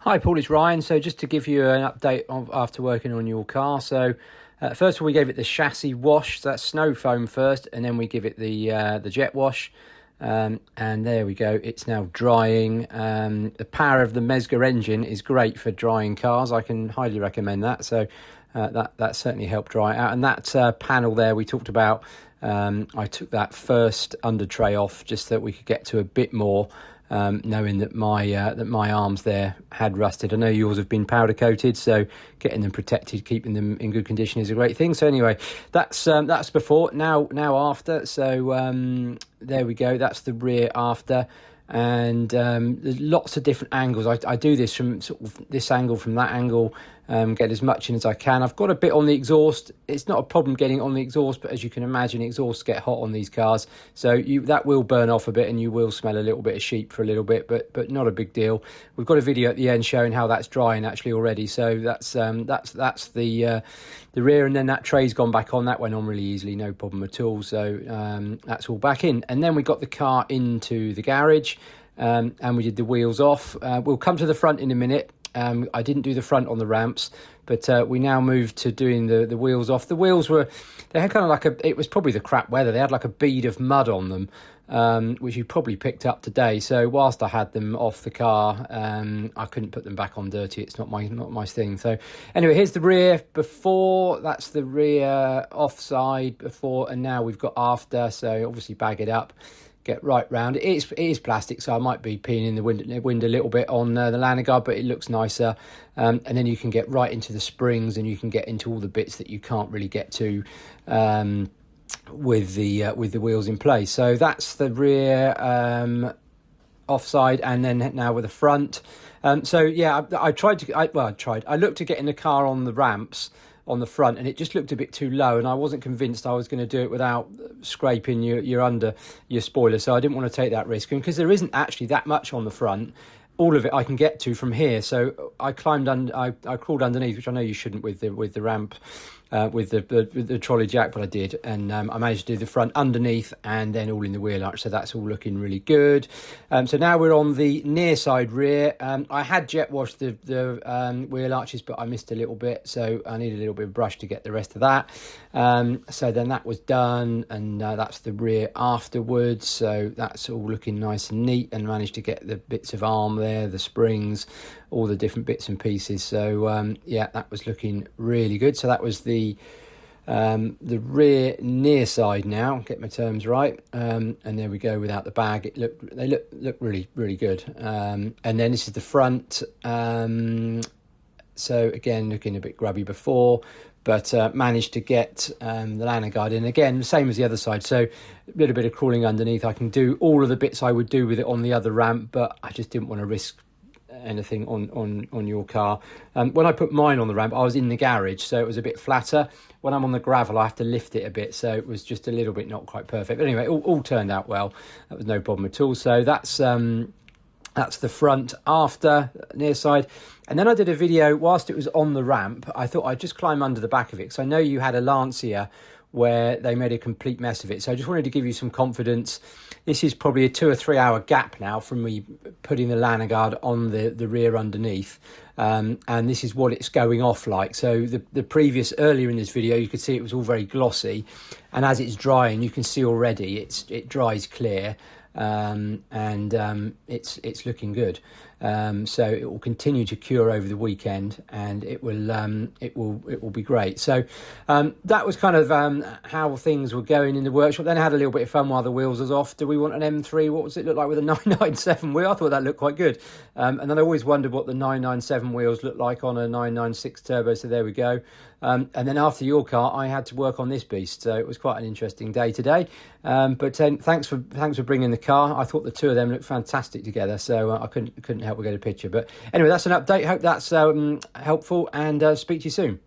Hi Paul, it's Ryan. So just to give you an update after working on your car. So first of all, we gave it the chassis wash. So that's snow foam first, and then we give it the jet wash. And there we go. It's now drying. The power of the Mezger engine is great for drying cars. I can highly recommend that. So that certainly helped dry it out. And that panel there we talked about, I took that first under tray off just so that we could get to a bit more. Knowing that my arms there had rusted. I know yours have been powder coated, so getting them protected, keeping them in good condition is a great thing. So anyway, that's before. Now after. So there we go. That's the rear after. And there's lots of different angles. I do this from sort of this angle, from that angle, get as much in as I can. I've got a bit on the exhaust. It's not a problem getting on the exhaust, but as you can imagine, exhausts get hot on these cars, so that will burn off a bit, and you will smell a little bit of sheep for a little bit, but not a big deal. We've got a video at the end showing how that's drying actually already. So that's the rear, and then that tray's gone back on. That went on really easily, no problem at all. So that's all back in, and then we got the car into the garage. And we did the wheels off. We'll come to the front in a minute. I didn't do the front on the ramps, but we now moved to doing the wheels off. The wheels they had kind of like it was probably the crap weather. They had like a bead of mud on them, which you probably picked up today. So whilst I had them off the car, I couldn't put them back on dirty. It's not my thing. So anyway, here's the rear before. That's the rear offside before, and now we've got after. So obviously bag it up. Get right round. It is plastic, so I might be peeing in the wind a little bit on the Laneguard, but it looks nicer. And then you can get right into the springs, and you can get into all the bits that you can't really get to with the wheels in place. So that's the rear offside, and then now with the front. So yeah, I looked to get in the car on the ramps on the front, and it just looked a bit too low, and I wasn't convinced I was going to do it without scraping your spoiler, so I didn't want to take that risk. And because there isn't actually that much on the front, all of it I can get to from here, so I climbed I crawled underneath, which I know you shouldn't with the ramp, with the trolley jack, but I did, and I managed to do the front underneath and then all in the wheel arch, so that's all looking really good. So now we're on the near side rear. I had jet washed the wheel arches, but I missed a little bit, so I need a little bit of brush to get the rest of that. So then that was done, and that's the rear afterwards, so that's all looking nice and neat, and managed to get the bits of arm there, the springs, all the different bits and pieces. So yeah, that was looking really good. So that was the rear near side now, get my terms right, and there we go without the bag. They look really, really good. And then this is the front. So again, looking a bit grubby before, but managed to get the Laneguard in again, same as the other side. So a little bit of crawling underneath. I can do all of the bits I would do with it on the other ramp, but I just didn't want to risk anything on your car. When I put mine on the ramp, I was in the garage, so it was a bit flatter. When I'm on the gravel, I have to lift it a bit, so it was just a little bit not quite perfect. But anyway, all turned out well. That was no problem at all. So that's the front after near side. And then I did a video whilst it was on the ramp. I thought I'd just climb under the back of it, because I know you had a Lancia where they made a complete mess of it. So I just wanted to give you some confidence. This is probably a 2 or 3 hour gap now from me putting the Laneguard on the rear underneath. And this is what it's going off like. So the previous, earlier in this video, you could see it was all very glossy. And as it's drying, you can see already it dries clear. And it's looking good. So it will continue to cure over the weekend, and it will be great. So that was kind of how things were going in the workshop. Then I had a little bit of fun while the wheels was off. Do we want an M3? What does it look like with a 997 wheel? I thought that looked quite good. And then I always wondered what the 997 wheels look like on a 996 turbo. So there we go. And then after your car, I had to work on this beast. So it was quite an interesting day today. But thanks for bringing the car. I thought the two of them looked fantastic together. So I couldn't help but get a picture. But anyway, that's an update. Hope that's helpful, and speak to you soon.